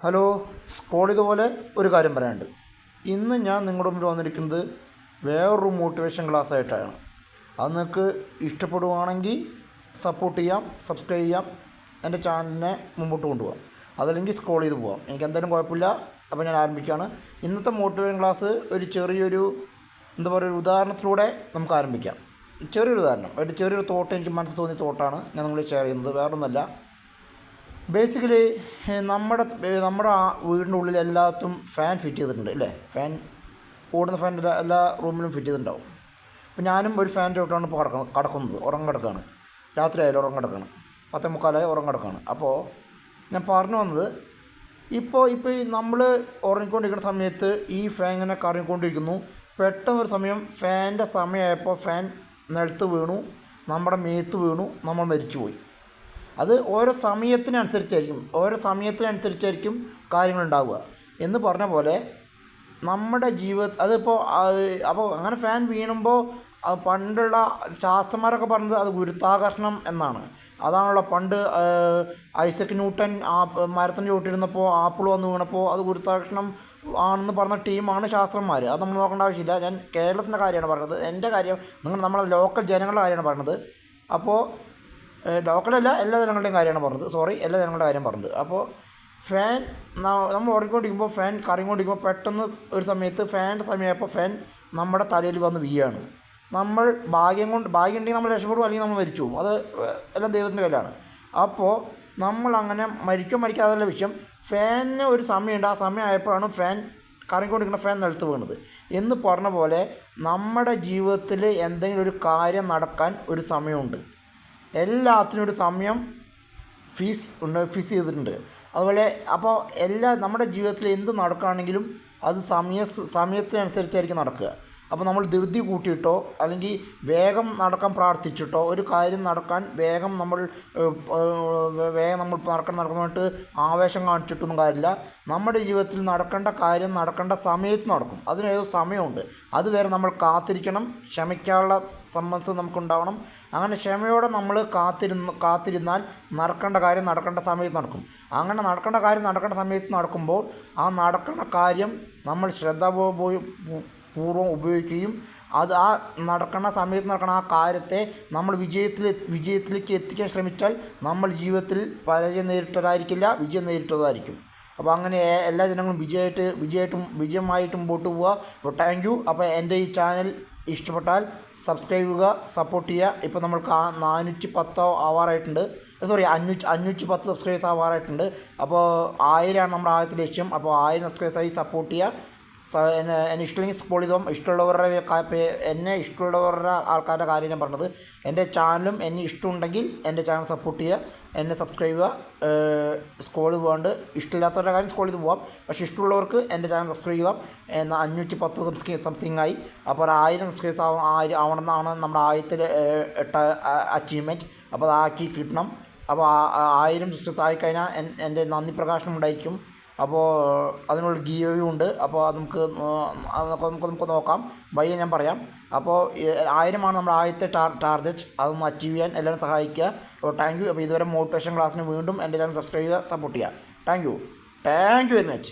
Hello, scroll ഇതുപോലെ ഒരു കാര്യം പറയാനുണ്ട്. ഇന്ന് ഞാൻ നിങ്ങളുടെ മുമ്പിൽ വന്നിരിക്കുന്നത് വേറൊരു മോട്ടിവേഷൻ ക്ലാസ് ആയിട്ടാണ്. അത് നിങ്ങൾക്ക് ഇഷ്ടപ്പെടുകയാണെങ്കിൽ സപ്പോർട്ട് ചെയ്യാം, സബ്സ്ക്രൈബ് ചെയ്യാം, എൻ്റെ ചാനലിനെ മുമ്പോട്ട് കൊണ്ടുപോകാം. അതല്ലെങ്കിൽ സ്ക്രോൾ ചെയ്ത് പോകാം, എനിക്ക് എന്തായാലും കുഴപ്പമില്ല. അപ്പോൾ ഞാൻ ആരംഭിക്കുകയാണ്. ഇന്നത്തെ മോട്ടിവേഷൻ ക്ലാസ് ഒരു ചെറിയൊരു ഒരു ഉദാഹരണത്തിലൂടെ നമുക്ക് ആരംഭിക്കാം. ചെറിയൊരു ഉദാഹരണം, ഒരു ചെറിയൊരു തോട്ട് എനിക്ക് മനസ്സിൽ തോന്നിയ തോട്ടാണ് ഞാൻ നിങ്ങളെ ഷെയർ ചെയ്യുന്നത്. വേറൊന്നുമല്ല, ബേസിക്കലി നമ്മുടെ വീടിൻ്റെ ഉള്ളിൽ എല്ലാത്തും ഫാൻ ഫിറ്റ് ചെയ്തിട്ടുണ്ട് അല്ലേ? ഫാൻ ഓടുന്ന ഫാൻ എല്ലാ റൂമിലും ഫിറ്റ് ചെയ്തിട്ടുണ്ടാവും. അപ്പോൾ ഞാനും ഒരു ഫാനിൻ്റെ തൊട്ടാണ് ഇപ്പോൾ കിടക്കുന്നത്, ഉറങ്ങിക്കിടക്കുകയാണ്. രാത്രി ആയാലും ഉറങ്ങിക്കിടക്കുകയാണ്, 10:45 ഉറങ്ങിക്കിടക്കുകയാണ്. അപ്പോൾ ഞാൻ പറഞ്ഞു വന്നത്, ഇപ്പോൾ നമ്മൾ ഉറങ്ങിക്കൊണ്ടിരിക്കുന്ന സമയത്ത് ഈ ഫാൻ ഇങ്ങനെ കറങ്ങിക്കൊണ്ടിരിക്കുന്നു. പെട്ടെന്നൊരു സമയം ഫാനിൻ്റെ സമയമായപ്പോൾ ഫാൻ നിലത്ത് വീണു, നമ്മുടെ മേത്ത് വീണു, നമ്മൾ മരിച്ചുപോയി. അത് ഓരോ സമയത്തിനനുസരിച്ചായിരിക്കും കാര്യങ്ങളുണ്ടാവുക എന്ന് പറഞ്ഞ പോലെ നമ്മുടെ അതിപ്പോൾ അപ്പോൾ അങ്ങനെ ഫാൻ വീണുമ്പോൾ പണ്ടുള്ള ശാസ്ത്രന്മാരൊക്കെ പറഞ്ഞത് അത് ഗുരുത്വാകർഷണം എന്നാണ്. അതാണല്ലോ പണ്ട് ഐസക് ന്യൂട്ടൻ മരത്തിൻ്റെ ചോട്ടിരുന്നപ്പോൾ ആപ്പിൾ വന്ന് വീണപ്പോൾ അത് ഗുരുത്വാകർഷണം ആണെന്ന് പറഞ്ഞ ടീമാണ് ശാസ്ത്രന്മാർ. അത് നമ്മൾ നോക്കേണ്ട ആവശ്യമില്ല. ഞാൻ കേരളത്തിൻ്റെ കാര്യമാണ് പറഞ്ഞത്, എൻ്റെ കാര്യം, നമ്മളെ ലോക്കൽ ജനങ്ങളുടെ കാര്യമാണ് പറഞ്ഞത്. അപ്പോൾ ലോക്കലല്ല, എല്ലാ ജനങ്ങളുടെയും കാര്യമാണ് പറഞ്ഞത്. എല്ലാ ജനങ്ങളുടെ കാര്യം പറഞ്ഞത്. അപ്പോൾ ഫാൻ നമ്മൾ ഉറങ്ങിക്കൊണ്ടിരിക്കുമ്പോൾ ഫാൻ കറങ്ങിക്കൊണ്ടിരിക്കുമ്പോൾ പെട്ടെന്ന് ഒരു സമയത്ത് ഫാനിൻ്റെ സമയമായപ്പോൾ ഫാൻ നമ്മുടെ തലയിൽ വന്ന് വീഴാണ്. നമ്മൾ ഭാഗ്യം ഉണ്ടെങ്കിൽ നമ്മൾ രക്ഷപ്പെടും, അല്ലെങ്കിൽ നമ്മൾ മരിച്ചു പോകും. അത് എല്ലാം ദൈവത്തിൻ്റെ കയ്യിലാണ്. അപ്പോൾ നമ്മളങ്ങനെ മരിക്കാതല്ല വിഷയം. ഫാനിന് ഒരു സമയമുണ്ട്, ആ സമയമായപ്പോഴാണ് ഫാൻ കറങ്ങിക്കൊണ്ടിരിക്കുന്ന ഫാൻ നിലത്ത് വീണത് എന്ന് പറഞ്ഞ പോലെ നമ്മുടെ ജീവിതത്തിൽ എന്തെങ്കിലും ഒരു കാര്യം നടക്കാൻ ഒരു സമയമുണ്ട്. എല്ലാത്തിനും ഒരു സമയം ഫിക്സ് ചെയ്തിട്ടുണ്ട്. അതുപോലെ അപ്പോൾ നമ്മുടെ ജീവിതത്തിൽ എന്ത് നടക്കുകയാണെങ്കിലും അത് സമയത്തിനനുസരിച്ചായിരിക്കും നടക്കുക. അപ്പോൾ നമ്മൾ ധൃതി കൂട്ടിയിട്ടോ അല്ലെങ്കിൽ വേഗം നടക്കാൻ പ്രാർത്ഥിച്ചിട്ടോ ഒരു കാര്യം നടക്കാൻ വേഗം നമ്മൾ നടക്കുന്നതായിട്ട് ആവേശം കാണിച്ചിട്ടൊന്നും കാര്യമില്ല. നമ്മുടെ ജീവിതത്തിൽ നടക്കേണ്ട കാര്യം നടക്കേണ്ട സമയത്ത് നടക്കും. അതിനേതോ സമയമുണ്ട്. അതുവരെ നമ്മൾ കാത്തിരിക്കണം. ക്ഷമിക്കാനുള്ള സമ്മതം നമുക്കുണ്ടാവണം. അങ്ങനെ ക്ഷമയോടെ നമ്മൾ കാത്തിരുന്നാൽ നടക്കേണ്ട കാര്യം നടക്കേണ്ട സമയത്ത് നടക്കും. അങ്ങനെ നടക്കേണ്ട കാര്യം നടക്കേണ്ട സമയത്ത് നടക്കുമ്പോൾ ആ നടക്കേണ്ട കാര്യം നമ്മൾ ശ്രദ്ധാപൂർവം ഉപയോഗിക്കുകയും ആ നടക്കുന്ന സമയത്ത് നടക്കുന്ന ആ കാര്യത്തെ നമ്മൾ വിജയത്തിലേക്ക് എത്തിക്കാൻ ശ്രമിച്ചാൽ നമ്മൾ ജീവിതത്തിൽ പരാജയം നേരിട്ടതായിരിക്കില്ല, വിജയം നേരിട്ടതായിരിക്കും. അപ്പോൾ അങ്ങനെ എല്ലാ ജനങ്ങളും വിജയമായിട്ട് മുമ്പോട്ട് പോവുക. അപ്പോൾ താങ്ക് യു. അപ്പോൾ എൻ്റെ ഈ ചാനൽ ഇഷ്ടപ്പെട്ടാൽ സബ്സ്ക്രൈബ് ചെയ്യുക, സപ്പോർട്ട് ചെയ്യുക. ഇപ്പോൾ നമ്മൾക്ക് 410 ആവാറായിട്ടുണ്ട്. 510 സബ്സ്ക്രൈബേഴ്സ് ആവാറായിട്ടുണ്ട്. അപ്പോൾ 1000 ആണ് നമ്മുടെ ആദ്യത്തെ ലക്ഷ്യം. അപ്പോൾ 1000 സബ്സ്ക്രൈബേഴ്സായി സപ്പോർട്ട് ചെയ്യുക. എന്നെ ഇഷ്ടമെങ്കിൽ സപ്പോർട്ട് ചെയ്തോ. എന്നെ ഇഷ്ടമുള്ളവരുടെ ആൾക്കാരുടെ കാര്യം ഞാൻ പറഞ്ഞത്. എൻ്റെ ചാനലും എന്നെ ഇഷ്ടമുണ്ടെങ്കിൽ എൻ്റെ ചാനൽ സപ്പോർട്ട് ചെയ്യുക, എന്നെ സബ്സ്ക്രൈബ് ചെയ്യുക. സ്ക്രോൾ പോകാണ്ട് ഇഷ്ടമില്ലാത്തവരുടെ കാര്യം സ്ക്രോൾ ചെയ്ത് പോകാം. പക്ഷേ ഇഷ്ടമുള്ളവർക്ക് എൻ്റെ ചാനൽ സബ്സ്ക്രൈബ് ചെയ്യുക. 510 സംതിങ് ആയി. അപ്പോൾ 1000 സബ്സ്ക്രൈബേഴ്സ് ആവണമെന്നാണ് നമ്മുടെ ആദ്യത്തെ അച്ചീവ്മെൻറ്റ്. അപ്പോൾ അതാക്കി കിട്ടണം. അപ്പോൾ 1000 സബ്സ്ക്രൈബേഴ്സ് ആയിക്കഴിഞ്ഞാൽ എൻ്റെ നന്ദി പ്രകാശനം ഉണ്ടായിരിക്കും. അപ്പോൾ അതിനുള്ള ഗീവ് ഉണ്ട്. അപ്പോൾ അത് നമുക്ക് നോക്കാം, വയ്യ ഞാൻ പറയാം. അപ്പോൾ 1000 ആണ് നമ്മുടെ ആദ്യത്തെ ടാർഗറ്റ്. അതൊന്ന് അച്ചീവ് ചെയ്യാൻ എല്ലാവരും സഹായിക്കുക. അപ്പോൾ താങ്ക് യു. അപ്പോൾ ഇതുവരെ മോട്ടിവേഷൻ ക്ലാസ്സിന് വീണ്ടും എൻ്റെ ചാനൽ സബ്സ്ക്രൈബ് ചെയ്യുക, സപ്പോർട്ട് ചെയ്യുക. Thank you very much.